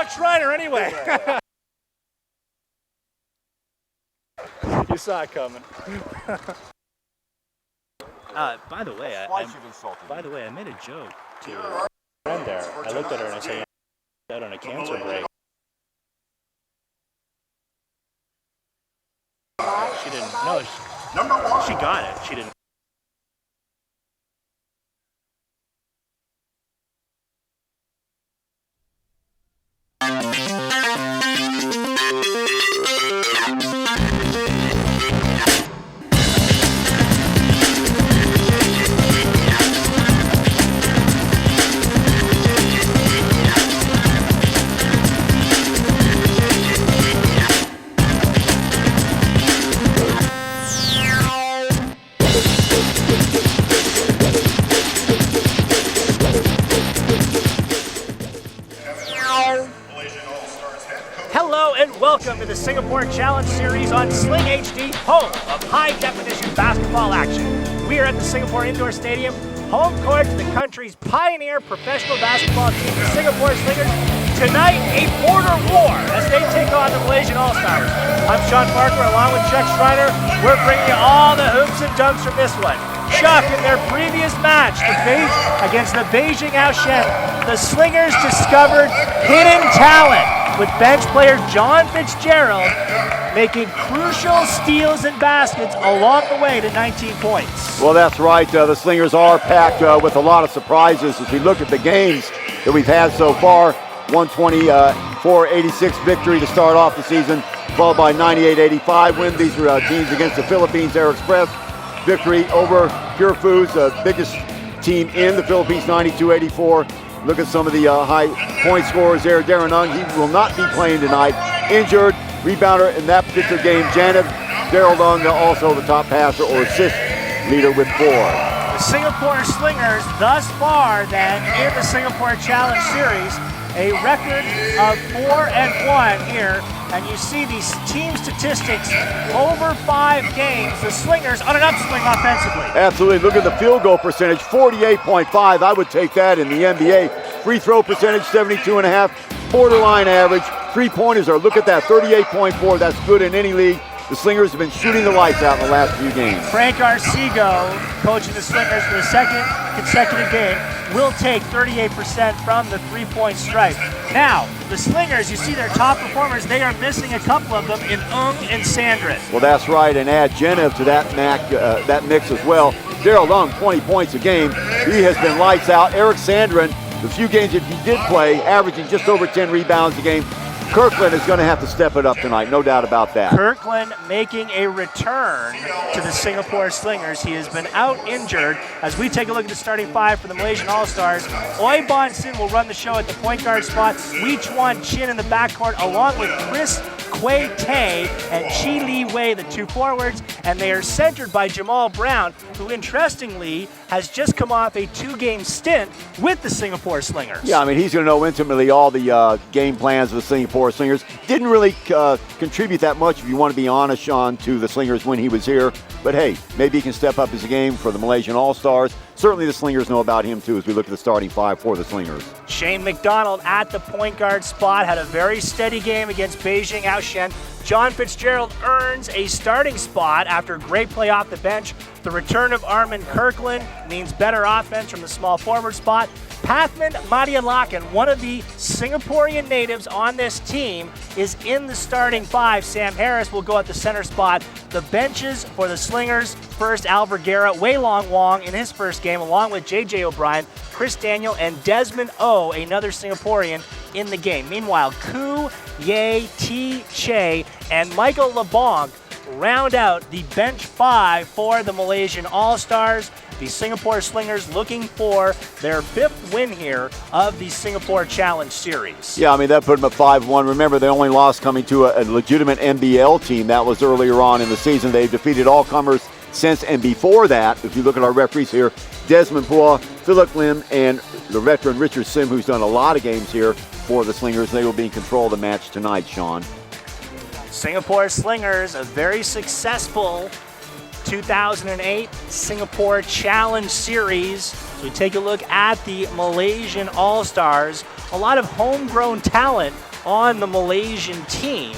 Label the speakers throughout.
Speaker 1: Chuck Schreiner anyway. You saw it coming.
Speaker 2: By the way, I made a joke to a friend there. I looked at her and I said, "Out on a cancer break." She didn't. No, she got it. She didn't.
Speaker 1: Hello and welcome to the Singapore Challenge Series on Sling HD, home of high-definition basketball action. We are at the Singapore Indoor Stadium, home court to the country's pioneer professional basketball team, the Singapore Slingers. Tonight, a border war as they take on the Malaysian All-Stars. I'm Sean Parker, along with Chuck Schreiner. We're bringing you all the hoops and dunks from this one. Chuck, in their previous match against the Beijing Aoshen, the Slingers discovered hidden talent, with bench player John Fitzgerald making crucial steals and baskets along the way to 19 points.
Speaker 3: Well, that's right. The Slingers are packed with a lot of surprises as we look at the games that we've had so far. 124-86 victory to start off the season, followed by 98-85 win. These are teams against the Philippines Air Express. Victory over Pure Foods, the biggest team in the Philippines, 92-84. Look at some of the high point scorers there. Darren Ung, he will not be playing tonight. Injured, rebounder in that particular game. Janet, Daryl Ung, also the top passer or assist leader with 4.
Speaker 1: The Singapore Slingers thus far then in the Singapore Challenge Series, a record of 4-1 here. And you see these team statistics over 5 games. The Slingers on an upswing offensively.
Speaker 3: Absolutely. Look at the field goal percentage, 48.5. I would take that in the NBA. Free throw percentage, 72.5. Borderline average. Three-pointers are, look at that, 38.4. That's good in any league. The Slingers have been shooting the lights out in the last few games.
Speaker 1: Frank Arcego, coaching the Slingers for the second consecutive game, will take 38% from the three-point stripe. Now, the Slingers, you see their top performers, they are missing a couple of them in Ung and Sandrin.
Speaker 3: Well, that's right, and add Genev to that mix as well. Daryl Ung, 20 points a game. He has been lights out. Eric Sandrin, the few games that he did play, averaging just over 10 rebounds a game. Kirkland is going to have to step it up tonight, no doubt about that.
Speaker 1: Kirkland making a return to the Singapore Slingers. He has been out injured. As we take a look at the starting 5 for the Malaysian All-Stars, Oi Bon Sin will run the show at the point guard spot. Wee Chuan Chin in the backcourt, along with Chris Quay Tay and Chi Li Wei, the 2 forwards, and they are centered by Jamal Brown, who interestingly has just come off a 2-game stint with the Singapore Slingers.
Speaker 3: Yeah, I mean, he's going to know intimately all the game plans of the Singapore Slingers. Didn't really contribute that much, if you want to be honest, Sean, to the Slingers when he was here. But hey, maybe he can step up his game for the Malaysian All-Stars. Certainly the Slingers know about him too as we look at the starting 5 for the Slingers.
Speaker 1: Shane McDonald at the point guard spot had a very steady game against Beijing Aoshen. John Fitzgerald earns a starting spot after a great play off the bench. The return of Armin Kirkland means better offense from the small forward spot. Pathman Madialakan, one of the Singaporean natives on this team, is in the starting 5. Sam Harris will go at the center spot. The benches for the Slingers, first Al Vergara, Wei Long Wong in his first game, along with J.J. O'Brien, Chris Daniel, and Desmond O, another Singaporean, in the game. Meanwhile, Koo Ye T Che and Michael LeBlanc round out the bench 5 for the Malaysian All-Stars. The Singapore Slingers looking for their 5th win here of the Singapore Challenge Series.
Speaker 3: Yeah, I mean, that put them at 5-1. Remember, they only lost coming to a legitimate NBL team. That was earlier on in the season. They've defeated all comers since and before that. If you look at our referees here, Desmond Pua, Philip Lim, and the veteran Richard Sim, who's done a lot of games here for the Slingers. They will be in control of the match tonight, Sean.
Speaker 1: Singapore Slingers, a very successful 2008 Singapore Challenge Series. So we take a look at the Malaysian All-Stars. A lot of homegrown talent on the Malaysian team.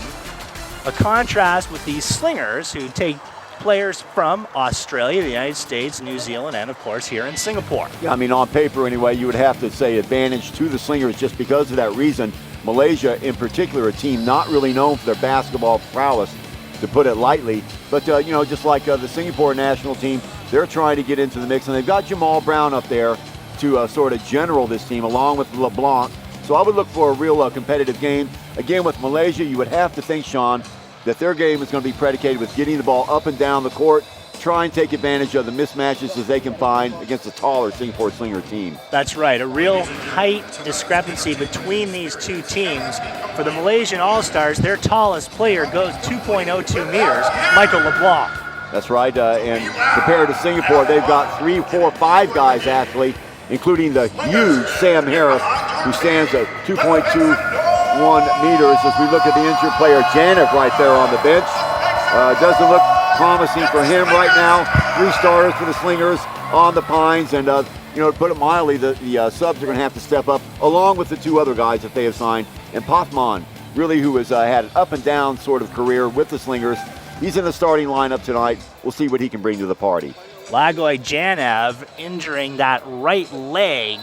Speaker 1: A contrast with these Slingers, who take players from Australia, the United States, New Zealand, and of course here in Singapore.
Speaker 3: Yeah, I mean, on paper anyway, you would have to say advantage to the Slingers just because of that reason. Malaysia, in particular, a team not really known for their basketball prowess, to put it lightly. But, you know, just like the Singapore national team, they're trying to get into the mix. And they've got Jamal Brown up there to sort of general this team, along with LeBlanc. So I would look for a real competitive game. Again, with Malaysia, you would have to think, Sean, that their game is going to be predicated with getting the ball up and down the court, try and take advantage of the mismatches as they can find against a taller Singapore Slinger team.
Speaker 1: That's right, a real height discrepancy between these two teams. For the Malaysian All-Stars, their tallest player goes 2.02 meters, Michael LeBlanc.
Speaker 3: That's right, and compared to Singapore, they've got 3, 4, 5 guys actually, including the huge Sam Harris, who stands at 2.21 meters. As we look at the injured player, Janet, right there on the bench. Doesn't look promising for him right now. 3 starters for the Slingers on the Pines, and you know, to put it mildly, the subs are going to have to step up, along with the 2 other guys that they have signed. And Pathman, really, who has had an up and down sort of career with the Slingers, he's in the starting lineup tonight. We'll see what he can bring to the party.
Speaker 1: Lagoy Janev injuring that right leg.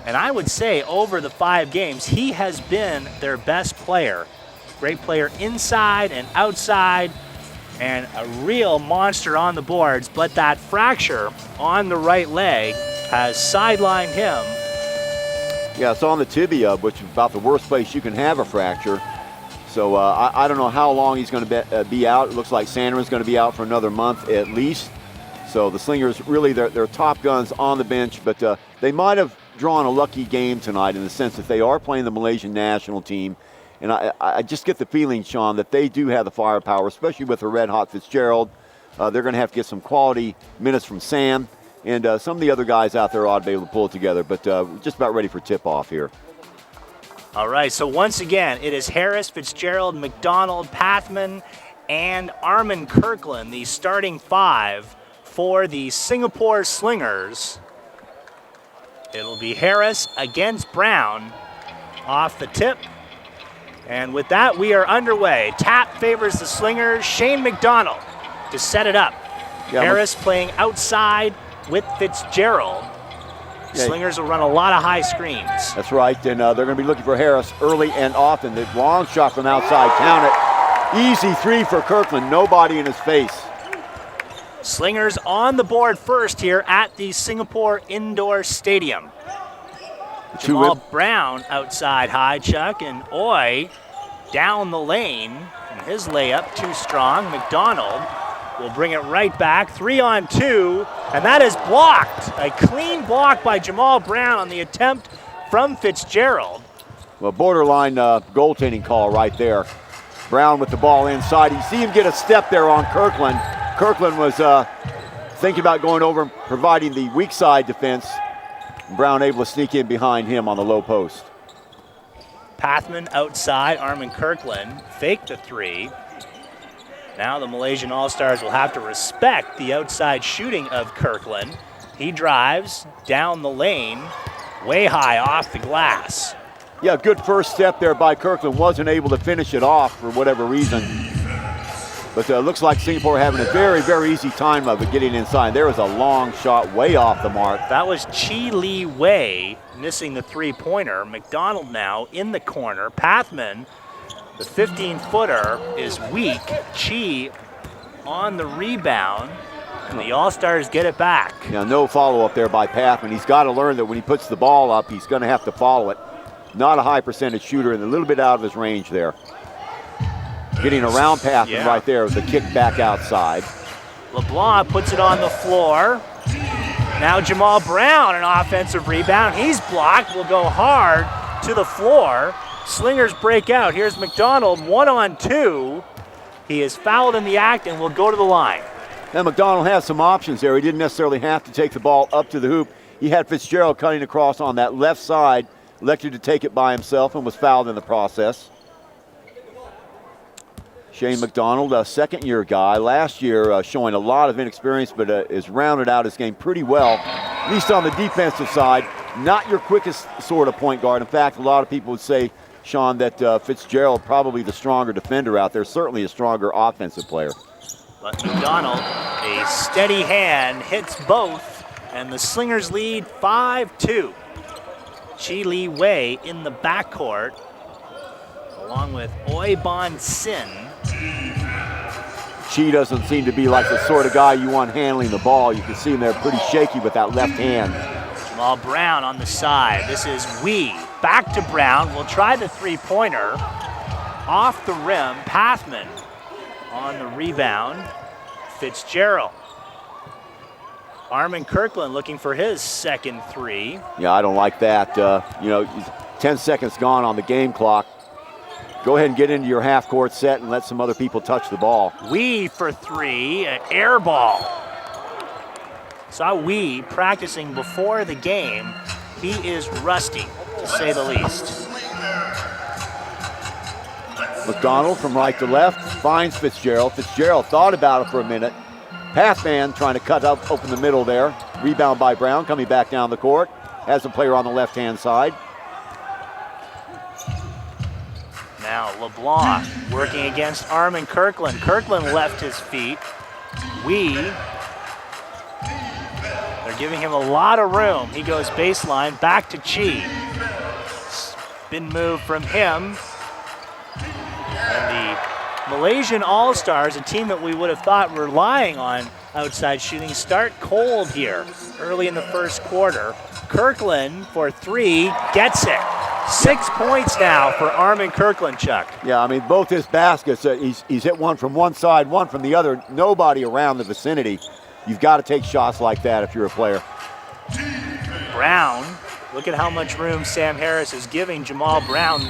Speaker 1: And I would say over the 5 games, he has been their best player. Great player inside and outside, and a real monster on the boards. But that fracture on the right leg has sidelined him.
Speaker 3: Yeah, it's on the tibia, which is about the worst place you can have a fracture. So I don't know how long he's going to be out. It looks like Sanderson's going to be out for another month at least. So the Slingers, really, they're top guns on the bench, but they might have drawn a lucky game tonight in the sense that they are playing the Malaysian national team. And I just get the feeling, Sean, that they do have the firepower, especially with the red-hot Fitzgerald. They're going to have to get some quality minutes from Sam. And some of the other guys out there ought to be able to pull it together. But we're just about ready for tip-off here.
Speaker 1: All right, so once again, it is Harris, Fitzgerald, McDonald, Pathman, and Armin Kirkland, the starting 5 for the Singapore Slingers. It'll be Harris against Brown off the tip. And with that, we are underway. Tap favors the Slingers. Shane McDonald to set it up. Yeah, Harris playing outside with Fitzgerald. Yeah. Slingers will run a lot of high screens.
Speaker 3: That's right, and they're going to be looking for Harris early and often. The long shot from outside, count it. Easy 3 for Kirkland, nobody in his face.
Speaker 1: Slingers on the board first here at the Singapore Indoor Stadium. Jamal Brown outside high, Chuck, and Oy down the lane. And his layup too strong. McDonald will bring it right back. 3-on-2, and that is blocked. A clean block by Jamal Brown on the attempt from Fitzgerald.
Speaker 3: Well, borderline goaltending call right there. Brown with the ball inside. You see him get a step there on Kirkland. Kirkland was thinking about going over and providing the weak side defense. Brown able to sneak in behind him on the low post.
Speaker 1: Pathman outside, Armin Kirkland faked the 3. Now the Malaysian All-Stars will have to respect the outside shooting of Kirkland. He drives down the lane, way high off the glass.
Speaker 3: Yeah, good first step there by Kirkland. Wasn't able to finish it off for whatever reason. But looks like Singapore having a very, very easy time of it getting inside. There was a long shot way off the mark.
Speaker 1: That was Chi Lee Wei missing the 3-pointer. McDonald now in the corner. Pathman, the 15-footer, is weak. Chi on the rebound, and the All-Stars get it back.
Speaker 3: Yeah, no follow-up there by Pathman. He's got to learn that when he puts the ball up, he's going to have to follow it. Not a high percentage shooter and a little bit out of his range there. Getting around Pathman right there with a kick back outside.
Speaker 1: LeBlanc puts it on the floor. Now Jamal Brown, an offensive rebound. He's blocked, will go hard to the floor. Slingers break out. Here's McDonald, 1-on-2. He is fouled in the act and will go to the line.
Speaker 3: Now McDonald has some options there. He didn't necessarily have to take the ball up to the hoop. He had Fitzgerald cutting across on that left side, elected to take it by himself and was fouled in the process. Shane McDonald, a second-year guy. Last year showing a lot of inexperience, but has rounded out his game pretty well, at least on the defensive side. Not your quickest sort of point guard. In fact, a lot of people would say Sean, that Fitzgerald probably the stronger defender out there, certainly a stronger offensive player.
Speaker 1: But McDonald, a steady hand, hits both, and the Slingers lead 5-2. Chi Li Wei in the backcourt, along with Oibon Sin.
Speaker 3: Chi doesn't seem to be like the sort of guy you want handling the ball. You can see him there pretty shaky with that left hand.
Speaker 1: Jamal Brown on the side. This is Wee. Back to Brown. We'll try the three-pointer. Off the rim. Pathman on the rebound. Fitzgerald. Armin Kirkland looking for his second three.
Speaker 3: Yeah, I don't like that. 10 seconds gone on the game clock. Go ahead and get into your half-court set and let some other people touch the ball.
Speaker 1: Wee for three, an air ball. Saw Wee practicing before the game. He is rusty, to say the least.
Speaker 3: McDonald from right to left finds Fitzgerald. Fitzgerald thought about it for a minute. Pathman trying to cut up open the middle there. Rebound by Brown, coming back down the court. Has a player on the left-hand side.
Speaker 1: Now LeBlanc working against Armin Kirkland. Kirkland left his feet. They're giving him a lot of room. He goes baseline, back to Chi. Spin move from him. And the Malaysian All-Stars, a team that we would have thought were relying on outside shooting, start cold here early in the first quarter. Kirkland for three, gets it. 6 points now for Armin Kirkland, Chuck.
Speaker 3: Yeah, I mean, both his baskets, he's hit one from one side, one from the other. Nobody around the vicinity. You've got to take shots like that if you're a player.
Speaker 1: Brown, look at how much room Sam Harris is giving Jamal Brown.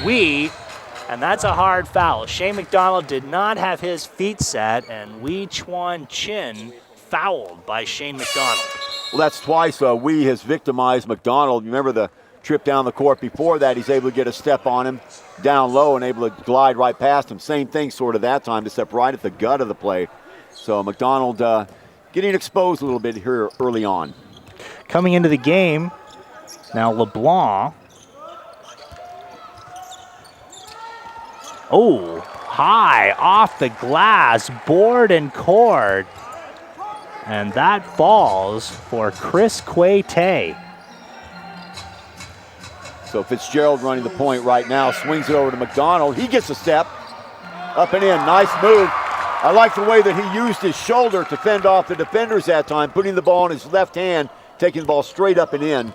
Speaker 1: And that's a hard foul. Shane McDonald did not have his feet set, and Wee Chuan Chin fouled by Shane McDonald.
Speaker 3: Well, that's twice Wee has victimized McDonald. You remember the trip down the court before that, he's able to get a step on him down low and able to glide right past him. Same thing sort of that time, to step right at the gut of the play. So McDonald getting exposed a little bit here early on.
Speaker 1: Coming into the game, now LeBlanc. Oh, high off the glass, board and cord. And that falls for Chris Quay-Tay.
Speaker 3: So Fitzgerald running the point right now, swings it over to McDonald. He gets a step, up and in, nice move. I like the way that he used his shoulder to fend off the defenders that time, putting the ball in his left hand, taking the ball straight up and in.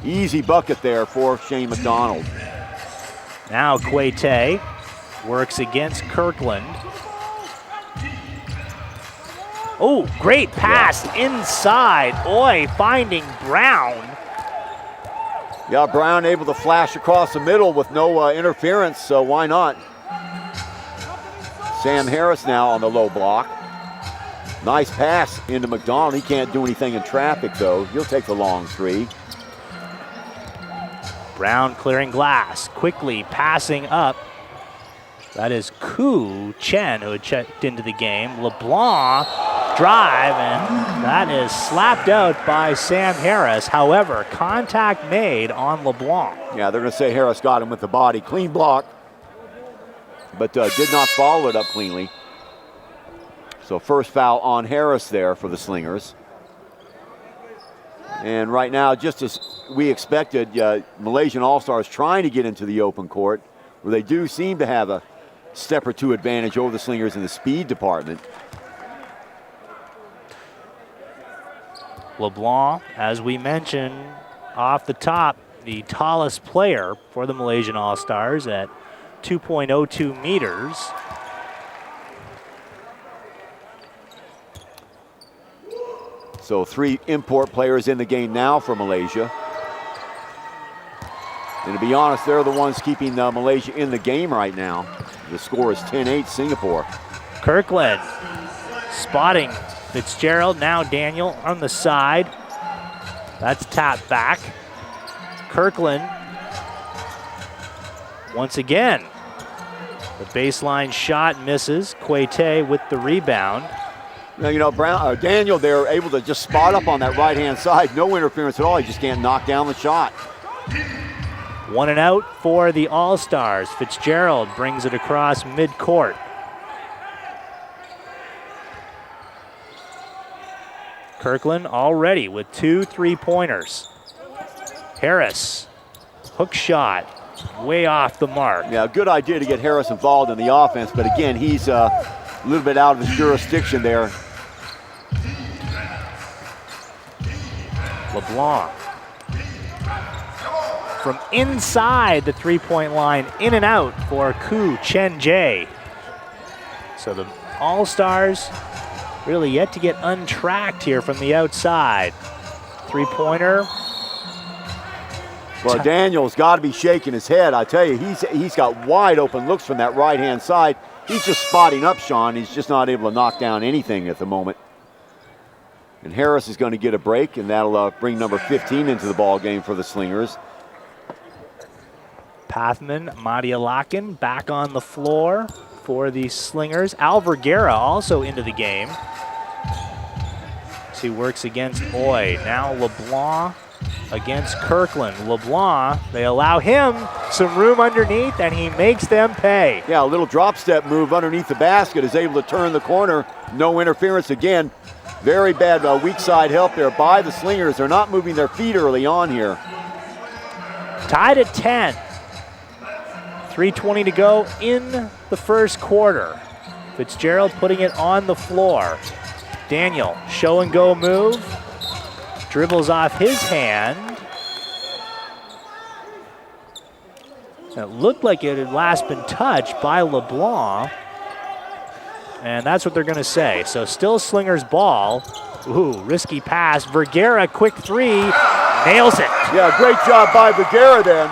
Speaker 3: Easy bucket there for Shane McDonald.
Speaker 1: Now Quay-Tay works against Kirkland. Oh, great pass inside. Oi, finding Brown.
Speaker 3: Yeah, Brown able to flash across the middle with no interference, so why not? Sam Harris now on the low block. Nice pass into McDonald. He can't do anything in traffic, though. He'll take the long three.
Speaker 1: Brown clearing glass, quickly passing up. That is Ku Chen who had checked into the game. LeBlanc drive, and that is slapped out by Sam Harris. However, contact made on LeBlanc.
Speaker 3: Yeah, they're going to say Harris got him with the body. Clean block, but did not follow it up cleanly. So first foul on Harris there for the Slingers. And right now, just as we expected, Malaysian All-Stars trying to get into the open court, where they do seem to have a step or two advantage over the Slingers in the speed department.
Speaker 1: LeBlanc, as we mentioned off the top, the tallest player for the Malaysian All-Stars at 2.02 meters.
Speaker 3: So three import players in the game now for Malaysia. And to be honest, they're the ones keeping Malaysia in the game right now. The score is 10-8 Singapore.
Speaker 1: Kirkland spotting Fitzgerald, now Daniel on the side. That's tapped back. Kirkland once again. The baseline shot misses. Quay-Tay with the rebound.
Speaker 3: Now, you know, Daniel there able to just spot up on that right-hand side. No interference at all. He just can't knock down the shot.
Speaker 1: 1 and out for the All-Stars. Fitzgerald brings it across midcourt. Kirkland already with 2 3-pointers. Harris, hook shot, way off the mark.
Speaker 3: Yeah, good idea to get Harris involved in the offense, but again, he's a little bit out of his jurisdiction there.
Speaker 1: LeBlanc from inside the 3-point line, in and out for Ku Chen Jae. So the All-Stars really yet to get untracked here from the outside. 3-pointer.
Speaker 3: Well, Daniel's got to be shaking his head. I tell you, he's got wide open looks from that right-hand side. He's just spotting up, Sean. He's just not able to knock down anything at the moment. And Harris is going to get a break, and that'll bring number 15 into the ball game for the Slingers.
Speaker 1: Pathman, Madialakin back on the floor for the Slingers. Al Vergara also into the game. He works against Boyd. Now LeBlanc against Kirkland. LeBlanc, they allow him some room underneath, and he makes them pay.
Speaker 3: Yeah, a little drop step move underneath the basket, is able to turn the corner. No interference again. Very bad weak side help there by the Slingers. They're not moving their feet early on here.
Speaker 1: Tied at 10. 3:20 to go in the first quarter. Fitzgerald putting it on the floor. Daniel, show and go move. Dribbles off his hand. It looked like it had last been touched by LeBlanc. And that's what they're going to say. So still Slingers ball. Ooh, risky pass. Vergara, quick 3, nails it.
Speaker 3: Yeah, great job by Vergara then.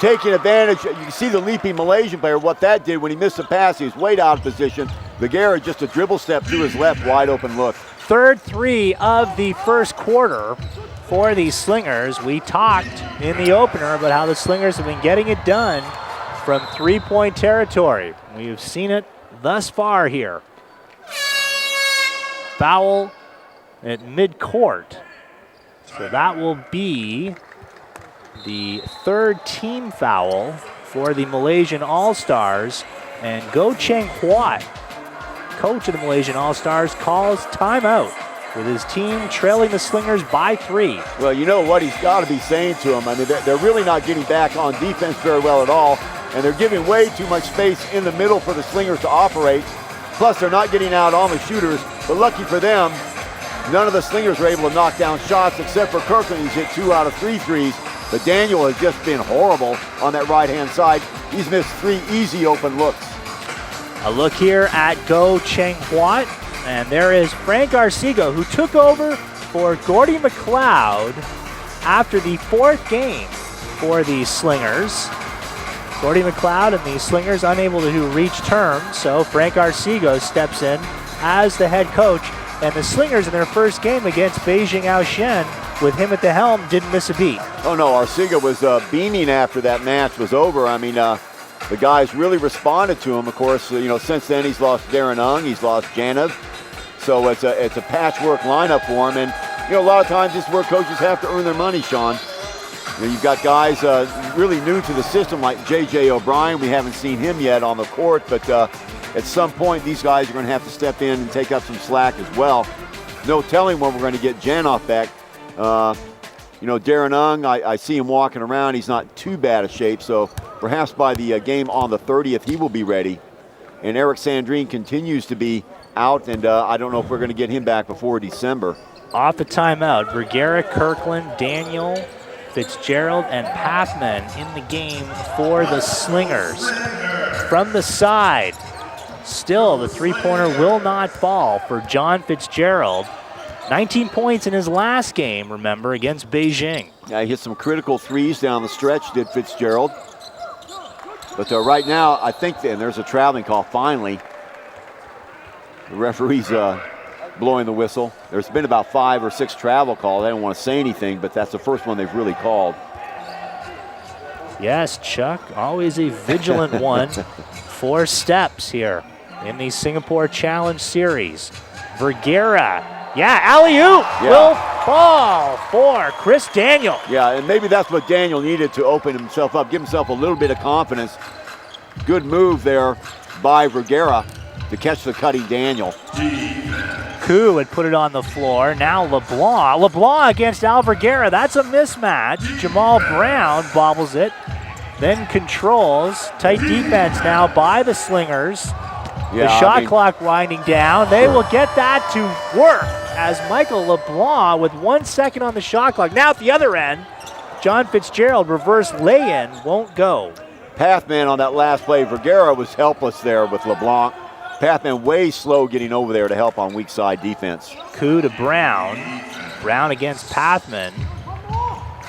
Speaker 3: Taking advantage. You can see the leaping Malaysian player, what that did when he missed the pass. He was way out of position. Vergara just a dribble step to his left, wide open look.
Speaker 1: Third 3 of the first quarter for the Slingers. We talked in the opener about how the Slingers have been getting it done from 3-point territory. We've seen it thus far here. Foul at midcourt. So that will be the 3rd team foul for the Malaysian All-Stars. And Go Cheng Huat, coach of the Malaysian All-Stars, calls timeout with his team trailing the Slingers by 3.
Speaker 3: Well, you know what he's got to be saying to them. I mean, they're really not getting back on defense very well at all, and they're giving way too much space in the middle for the Slingers to operate. Plus, they're not getting out on the shooters, but lucky for them, none of the Slingers were able to knock down shots except for Kirkland. He's hit 2 out of 3 threes, but Daniel has just been horrible on that right-hand side. He's missed 3 easy open looks.
Speaker 1: A look here at Go Cheng Huat, and there is Frank Arcega, who took over for Gordy McLeod after the 4th game for the Slingers. Gordy McLeod and the Slingers unable to reach terms, so Frank Arcega steps in as the head coach, and the Slingers in their first game against Beijing Aoshen, with him at the helm, didn't miss a beat.
Speaker 3: Oh no, Arcega was beaming after that match was over. I mean, the guys really responded to him. Of course, since then he's lost Darren Ung, he's lost Janov. So it's a patchwork lineup for him. And, a lot of times this is where coaches have to earn their money, Sean. You've got guys really new to the system like J.J. O'Brien. We haven't seen him yet on the court, but at some point these guys are going to have to step in and take up some slack as well. No telling when we're going to get Janov back. Darren Ung, I see him walking around. He's not too bad a shape, so perhaps by the game on the 30th, he will be ready. And Eric Sandrine continues to be out, and I don't know if we're going to get him back before December.
Speaker 1: Off the timeout, Vergara, Kirkland, Daniel, Fitzgerald, and Pathman in the game for the Slingers. From the side, still the 3-pointer will not fall for John Fitzgerald. 19 points in his last game, remember, against Beijing.
Speaker 3: Yeah, he hit some critical threes down the stretch, did Fitzgerald. But right now, I think, and there's a traveling call finally. The referee's blowing the whistle. There's been about 5 or 6 travel calls. I don't want to say anything, but that's the first one they've really called.
Speaker 1: Yes, Chuck, always a vigilant one. 4 steps here in the Singapore Challenge Series. Vergara, alley-oop, will ball for Chris Daniel.
Speaker 3: Yeah, and maybe that's what Daniel needed to open himself up, give himself a little bit of confidence. Good move there by Vergara to catch the cutting Daniel.
Speaker 1: Koo had put it on the floor. Now LeBlanc. LeBlanc against Al Vergara. That's a mismatch. Jamal Brown bobbles it, then controls. Tight defense now by the Slingers.
Speaker 3: Yeah,
Speaker 1: the shot clock winding down. They will get that to work as Michael LeBlanc with 1 second on the shot clock. Now at the other end, John Fitzgerald reverse lay-in won't go.
Speaker 3: Pathman on that last play. Vergara was helpless there with LeBlanc. Pathman way slow getting over there to help on weak side defense.
Speaker 1: Koo to Brown. Brown against Pathman.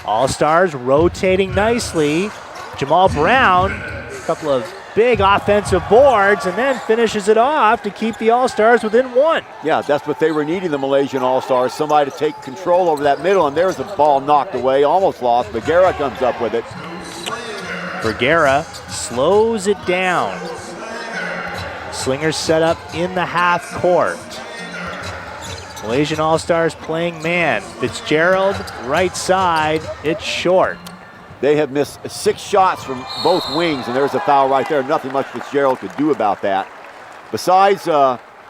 Speaker 1: All-Stars rotating nicely. Jamal Brown, a couple of big offensive boards, and then finishes it off to keep the All-Stars within one.
Speaker 3: Yeah, that's what they were needing, the Malaysian All-Stars. Somebody to take control over that middle, and there's a ball knocked away, almost lost. Vergara comes up with it.
Speaker 1: Vergara slows it down. Slingers set up in the half court. Malaysian All-Stars playing man. Fitzgerald, right side, it's short.
Speaker 3: They have missed 6 shots from both wings, and there's a foul right there. Nothing much Fitzgerald could do about that. Besides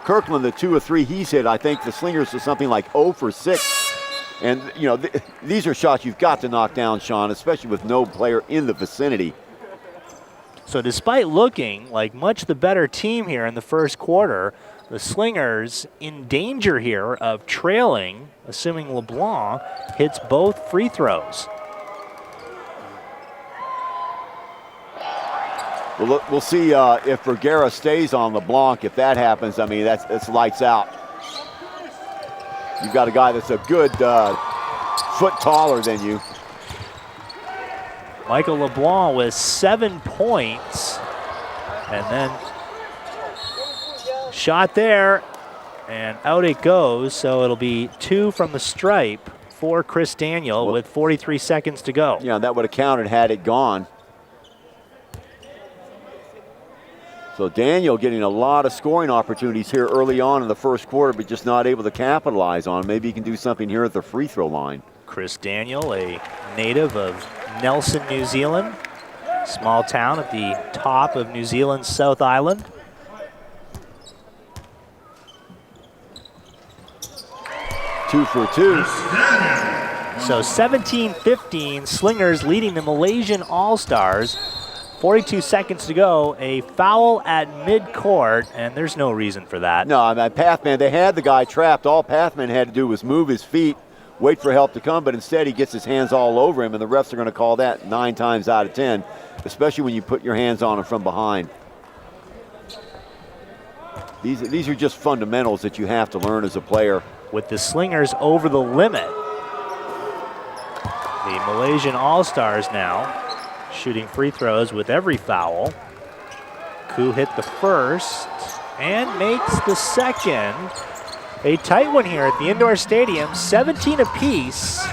Speaker 3: Kirkland, the 2 or 3 he's hit, I think the Slingers are something like 0 for 6. And, you know, these are shots you've got to knock down, Sean, especially with no player in the vicinity.
Speaker 1: So despite looking like much the better team here in the first quarter, the Slingers in danger here of trailing, assuming LeBlanc hits both free throws.
Speaker 3: We'll see if Vergara stays on LeBlanc. If that happens, I mean, that's lights out. You've got a guy that's a good foot taller than you.
Speaker 1: Michael LeBlanc with 7 points. And then shot there, and out it goes. So it'll be 2 from the stripe for Chris Daniel with 43 seconds to go.
Speaker 3: Yeah, that would have counted had it gone. So Daniel getting a lot of scoring opportunities here early on in the first quarter, but just not able to capitalize on. Maybe he can do something here at the free throw line.
Speaker 1: Chris Daniel, a native of Nelson, New Zealand, small town at the top of New Zealand's South Island.
Speaker 3: Two for 2.
Speaker 1: So 17-15, Slingers leading the Malaysian All-Stars. 42 seconds to go, a foul at midcourt, and there's no reason for that.
Speaker 3: No, I mean, Pathman, they had the guy trapped. All Pathman had to do was move his feet, wait for help to come, but instead he gets his hands all over him, and the refs are going to call that 9 times out of 10, especially when you put your hands on him from behind. These are just fundamentals that you have to learn as a player.
Speaker 1: With the Slingers over the limit, the Malaysian All-Stars now shooting free throws with every foul. Koo hit the first and makes the second. A tight one here at the indoor stadium, 17 apiece.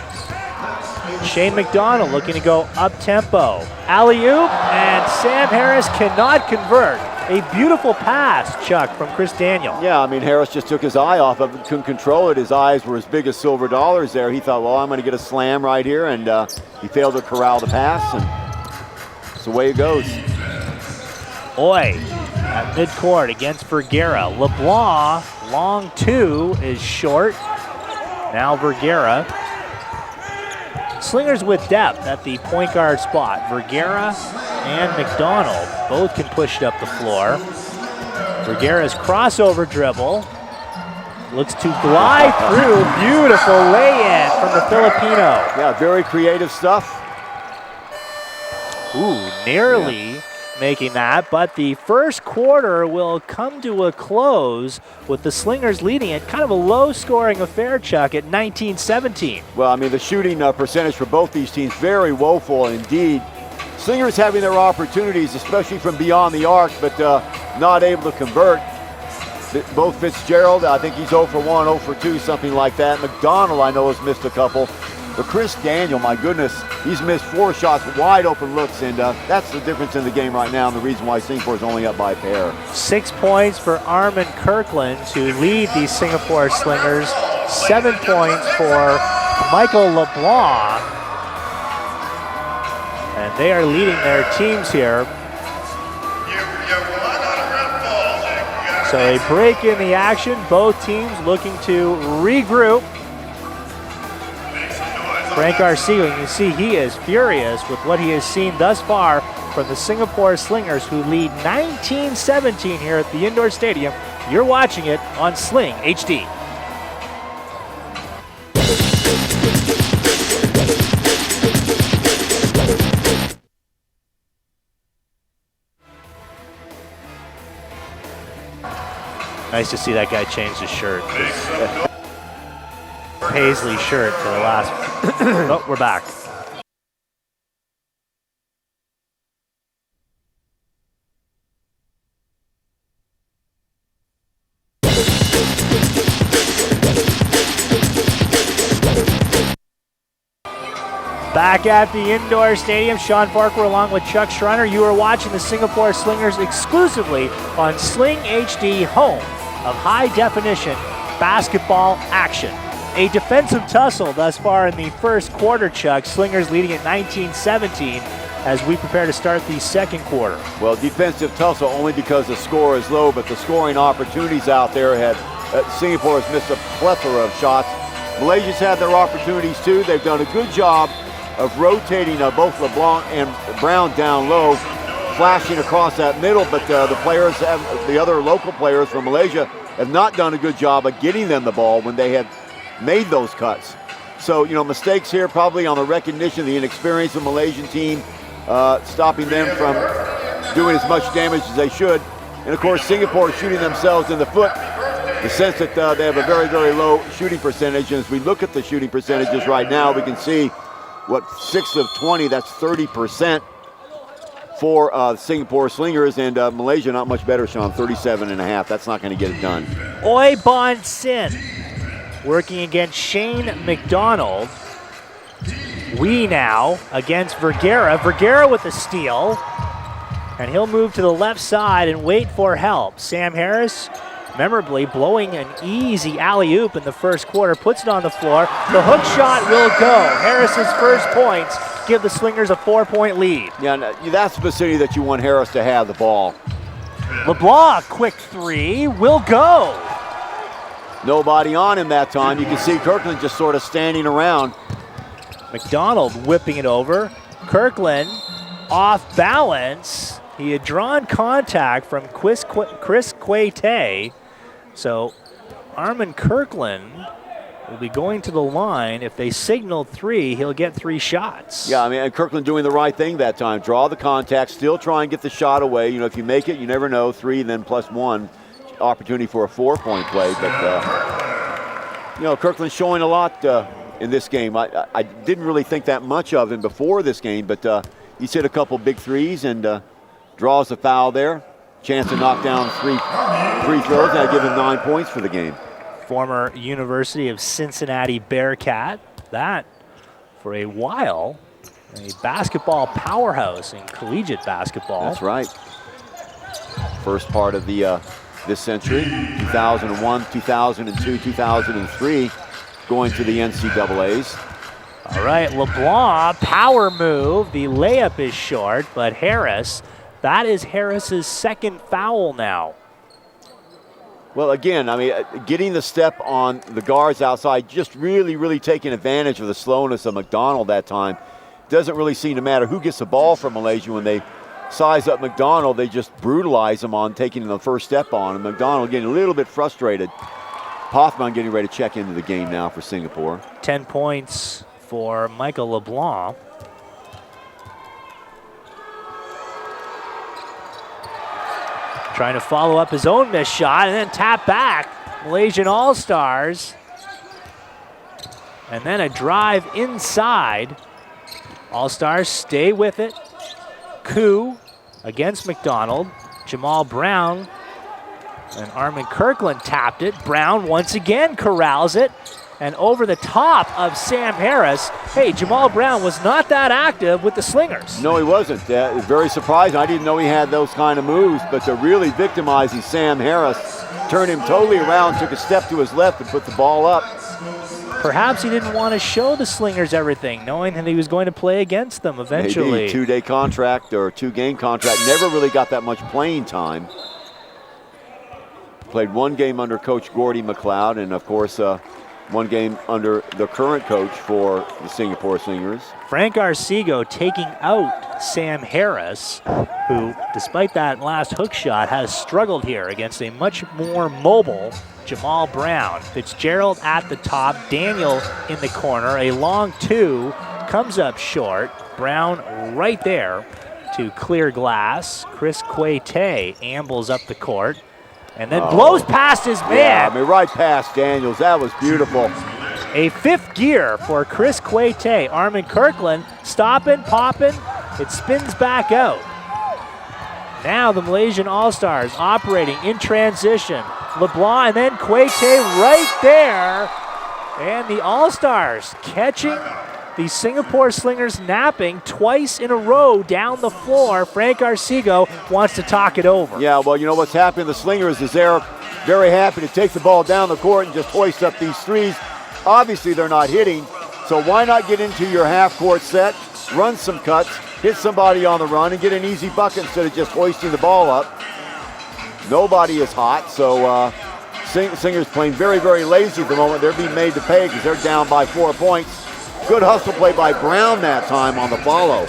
Speaker 1: Shane McDonald looking to go up-tempo. Alley-oop, and Sam Harris cannot convert. A beautiful pass, Chuck, from Chris Daniel.
Speaker 3: Yeah, I mean, Harris just took his eye off of it, couldn't control it. His eyes were as big as silver dollars there. He thought, well, I'm going to get a slam right here, and he failed to corral the pass, and that's the way it goes.
Speaker 1: Oy at midcourt against Vergara. LeBlanc, long 2 is short. Now Vergara. Slingers with depth at the point guard spot. Vergara and McDonald both can push it up the floor. Vergara's crossover dribble looks to glide through. Beautiful lay-in from the Filipino.
Speaker 3: Yeah, very creative stuff.
Speaker 1: Ooh, nearly making that, but the first quarter will come to a close with the Slingers leading it. Kind of a low-scoring affair, Chuck, at 19-17.
Speaker 3: Well, I mean, the shooting percentage for both these teams very woeful indeed. Slingers having their opportunities, especially from beyond the arc, but not able to convert. Both Fitzgerald, I think he's 0 for 1, 0 for 2, something like that. McDonald, I know, has missed a couple. But Chris Daniel, my goodness, he's missed 4 shots, wide open looks, and that's the difference in the game right now and the reason why Singapore is only up by a pair.
Speaker 1: 6 points for Armin Kirkland to lead the Singapore Slingers. 7 points for Michael LeBlanc. And they are leading their teams here. So a break in the action, both teams looking to regroup. Frank Garcia, you can see he is furious with what he has seen thus far from the Singapore Slingers, who lead 19-17 here at the indoor stadium. You're watching it on Sling HD. Nice to see that guy change his shirt. Paisley shirt for the last. Oh, we're back. Back at the indoor stadium, Sean Farquhar along with Chuck Schreiner. You are watching the Singapore Slingers exclusively on Sling HD, home of high-definition basketball action. A defensive tussle thus far in the first quarter, Chuck. Slingers leading at 19-17 as we prepare to start the second quarter.
Speaker 3: Well, defensive tussle only because the score is low, but the scoring opportunities out there Singapore has missed a plethora of shots. Malaysia's had their opportunities too. They've done a good job of rotating both LeBlanc and Brown down low, flashing across that middle, but the other local players from Malaysia have not done a good job of getting them the ball when they had made those cuts. So, mistakes here probably on the recognition of the inexperience of the Malaysian team, stopping them from doing as much damage as they should. And of course, Singapore shooting themselves in the foot, the sense that they have a very, very low shooting percentage. And as we look at the shooting percentages right now, we can see 6 of 20, that's 30% for Singapore Slingers, and Malaysia not much better, Sean, 37.5. That's not going to get it done.
Speaker 1: Oi Bon Sin working against Shane McDonald. We now against Vergara. Vergara with the steal, and he'll move to the left side and wait for help. Sam Harris, memorably blowing an easy alley-oop in the first quarter, puts it on the floor. The hook shot will go. Harris's first points give the Slingers a 4-point lead.
Speaker 3: Yeah, that's the vicinity that you want Harris to have the ball.
Speaker 1: LeBlanc, quick three, will go.
Speaker 3: Nobody on him that time. You can see Kirkland just sort of standing around.
Speaker 1: McDonald whipping it over. Kirkland off balance. He had drawn contact from Chris Quay. So Armin Kirkland will be going to the line. If they signal three, he'll get 3 shots.
Speaker 3: Yeah, I mean, and Kirkland doing the right thing that time. Draw the contact, still try and get the shot away. If you make it, you never know. 3, then +1. Opportunity for a 4-point play. But, Kirkland's showing a lot in this game. I didn't really think that much of him before this game, but he's hit a couple big threes and draws the foul there. Chance to knock down 3 free throws, and I give him 9 points for the game.
Speaker 1: Former University of Cincinnati Bearcat. That, for a while, a basketball powerhouse in collegiate basketball.
Speaker 3: That's right. First part of the this century, 2001, 2002, 2003, going to the NCAAs.
Speaker 1: All right, LeBlanc, power move. The layup is short, but Harris, that is Harris's second foul now.
Speaker 3: Well, again, I mean, getting the step on the guards outside, just really, really taking advantage of the slowness of McDonald that time. Doesn't really seem to matter who gets the ball from Malaysia. When they size up McDonald, they just brutalize him on taking the first step on him. McDonald getting a little bit frustrated. Hoffman getting ready to check into the game now for Singapore.
Speaker 1: 10 points for Michael LeBlanc. Trying to follow up his own missed shot and then tap back. Malaysian All-Stars. And then a drive inside. All-Stars stay with it. Koo against McDonald. Jamal Brown and Armin Kirkland tapped it. Brown once again corrals it. And over the top of Sam Harris. Hey, Jamal Brown was not that active with the Slingers.
Speaker 3: No, he wasn't. Very surprising. I didn't know he had those kind of moves, but they're really victimizing Sam Harris. Turned him totally around, took a step to his left and put the ball up.
Speaker 1: Perhaps he didn't want to show the Slingers everything, knowing that he was going to play against them eventually.
Speaker 3: Maybe two-day contract or two-game contract. Never really got that much playing time. Played one game under Coach Gordy McLeod, and of course, one game under the current coach for the Singapore Slingers.
Speaker 1: Frank Arcego taking out Sam Harris, who, despite that last hook shot, has struggled here against a much more mobile Jamal Brown. Fitzgerald at the top, Daniel in the corner. A long two comes up short. Brown right there to clear glass. Chris Quayte ambles up the court and then blows past his man.
Speaker 3: Yeah, I mean, right past Daniels. That was beautiful.
Speaker 1: A fifth gear for Chris Quayte. Armin Kirkland stopping, popping. It spins back out. Now the Malaysian All-Stars operating in transition. LeBlanc and then Quayte right there. And the All-Stars catching the Singapore Slingers napping twice in a row down the floor. Frank Arcego wants to talk it over.
Speaker 3: Yeah, well, you know what's happening? The Slingers is they're very happy to take the ball down the court and just hoist up these threes. Obviously, they're not hitting, so why not get into your half-court set, run some cuts, hit somebody on the run, and get an easy bucket instead of just hoisting the ball up. Nobody is hot, so Slingers playing very, very lazy at the moment. They're being made to pay because they're down by 4 points. Good hustle play by Brown that time on the follow.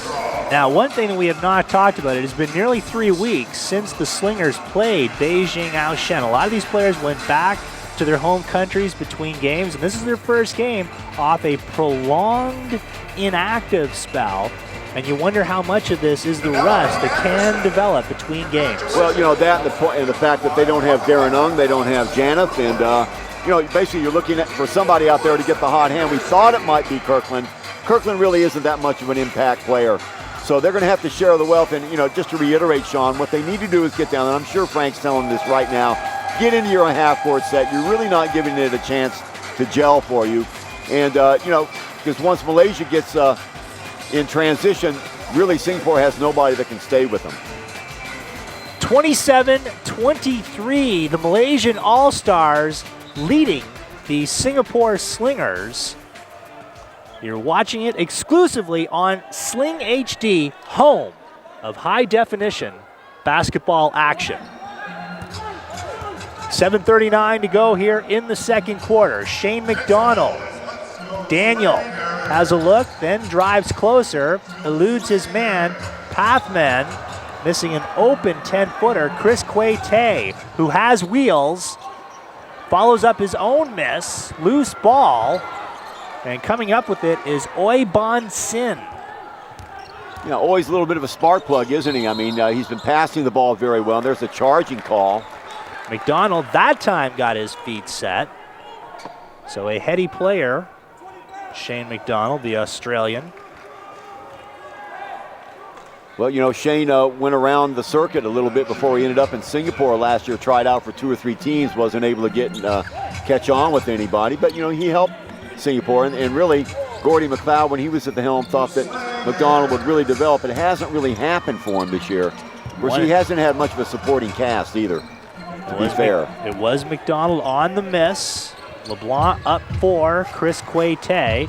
Speaker 1: Now, one thing that we have not talked about, it has been nearly 3 weeks since the Slingers played Beijing Aoshen. A lot of these players went back to their home countries between games, and this is their first game off a prolonged inactive spell. And you wonder how much of this is the rust that can develop between games.
Speaker 3: Well, you know, that and the fact that they don't have Darren Ung, they don't have Janeth, and you know, basically you're looking for somebody out there to get the hot hand. We thought it might be Kirkland. Kirkland really isn't that much of an impact player. So they're going to have to share the wealth. And, you know, just to reiterate, Sean, what they need to do is get down, and I'm sure Frank's telling this right now, get into your half-court set. You're really not giving it a chance to gel for you. And, you know, because once Malaysia gets in transition, really Singapore has nobody that can stay with them.
Speaker 1: 27-23, the Malaysian All-Stars leading the Singapore Slingers. You're watching it exclusively on Sling HD, home of high-definition basketball action. 7:39 to go here in the second quarter. Shane McDonald. Daniel has a look, then drives closer, eludes his man, Pathman, missing an open 10-footer. Chris Quayte, who has wheels, follows up his own miss, loose ball, and coming up with it is Oi Bon Sin.
Speaker 3: You know, always a little bit of a spark plug, isn't he? I mean, he's been passing the ball very well. There's a charging call.
Speaker 1: McDonald that time got his feet set. So a heady player, Shane McDonald, the Australian.
Speaker 3: Well, you know, Shane went around the circuit a little bit before he ended up in Singapore last year, tried out for 2 or 3 teams, wasn't able to get catch on with anybody. But, you know, he helped Singapore. And really, Gordy McLeod, when he was at the helm, thought that McDonald would really develop. It hasn't really happened for him this year. Of course, he hasn't had much of a supporting cast either, to be fair.
Speaker 1: It was McDonald on the miss. LeBlanc up 4, Chris Quayte.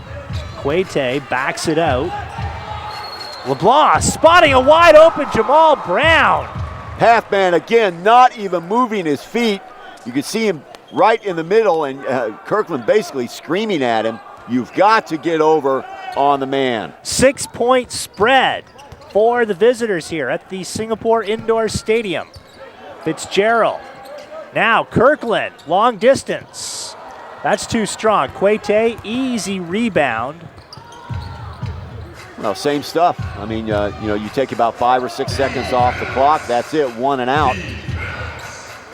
Speaker 1: Quayte backs it out. LeBlanc spotting a wide open Jamal Brown.
Speaker 3: Pathman again, not even moving his feet. You can see him right in the middle, and Kirkland basically screaming at him, you've got to get over on the man.
Speaker 1: 6-point spread for the visitors here at the Singapore Indoor Stadium. Fitzgerald. Now Kirkland, long distance. That's too strong. Quayte, easy rebound.
Speaker 3: Well, same stuff. I mean, you know, you take about 5 or 6 seconds off the clock. That's it, 1 and out.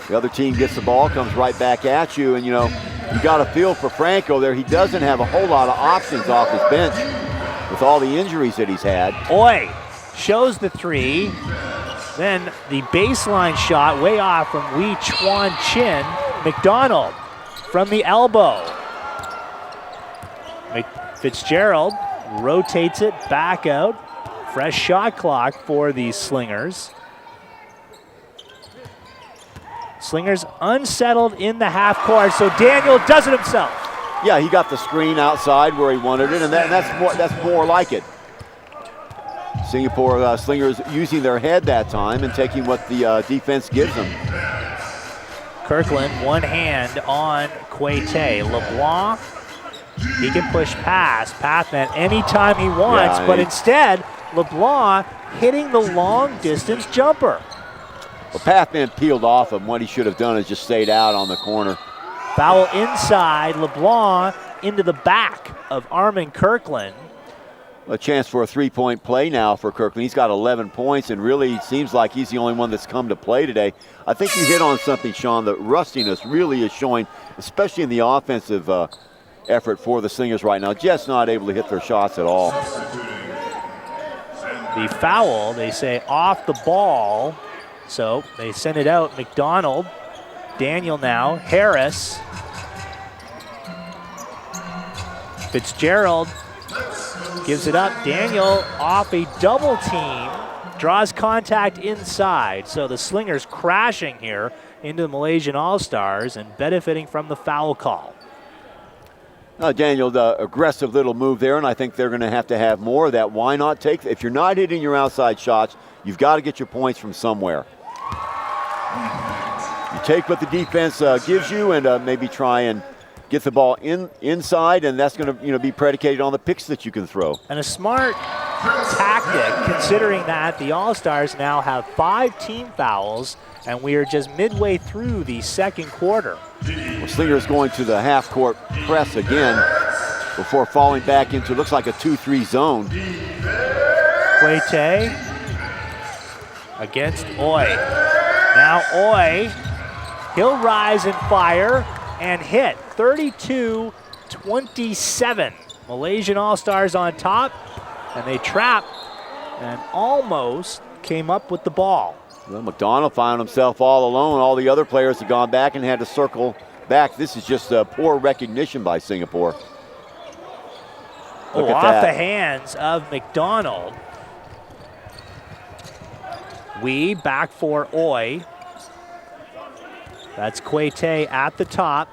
Speaker 3: The other team gets the ball, comes right back at you, and you know, you got a feel for Franco there. He doesn't have a whole lot of options off his bench with all the injuries that he's had.
Speaker 1: Oi shows the 3. Then the baseline shot way off from Wee Chuan Chin. McDonald from the elbow. Fitzgerald rotates it back out. Fresh shot clock for the Slingers. Slingers unsettled in the half court, so Daniel does it himself.
Speaker 3: Yeah, he got the screen outside where he wanted it, and that's more like it. Singapore Slingers using their head that time and taking what the defense gives them.
Speaker 1: Kirkland, one hand on Quete. LeBlanc, he can push past Pathman anytime he wants, but instead, LeBlanc hitting the long distance jumper.
Speaker 3: Well, Pathman peeled off him. What he should have done is just stayed out on the corner.
Speaker 1: Foul inside, LeBlanc into the back of Armin Kirkland.
Speaker 3: A chance for a three-point play now for Kirkland. He's got 11 points and really seems like he's the only one that's come to play today. I think you hit on something, Sean. The rustiness really is showing, especially in the offensive effort for the Slingers right now. Just not able to hit their shots at all.
Speaker 1: The foul, they say off the ball, so they send it out. McDonald, Daniel now, Harris, Fitzgerald gives it up. Daniel off a double team, draws contact inside. So the Slingers crashing here into the Malaysian All-Stars and benefiting from the foul call.
Speaker 3: Daniel, the aggressive little move there, and I think they're going to have more of that. Why not take, if you're not hitting your outside shots, you've got to get your points from somewhere. You take what the defense gives you and maybe try and get the ball inside, and that's going to be predicated on the picks that you can throw.
Speaker 1: And a smart tactic, considering that the All-Stars now have 5 team fouls, and we are just midway through the second quarter.
Speaker 3: Well, Slingers going to the half-court press again before falling back into, looks like a 2-3 zone.
Speaker 1: Quete against Oy. Now Oy, he'll rise and fire and hit. 32-27. Malaysian All-Stars on top, and they trap and almost came up with the ball.
Speaker 3: Well, McDonald found himself all alone. All the other players had gone back and had to circle back. This is just poor recognition by Singapore.
Speaker 1: Look at that. Off the hands of McDonald. We back for Oy. That's Quete at the top.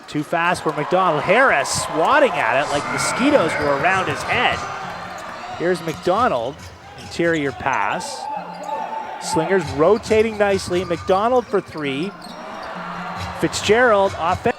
Speaker 1: Too fast for McDonald. Harris swatting at it like mosquitoes were around his head. Here's McDonald, interior pass. Slingers rotating nicely. McDonald for 3. Fitzgerald offensive.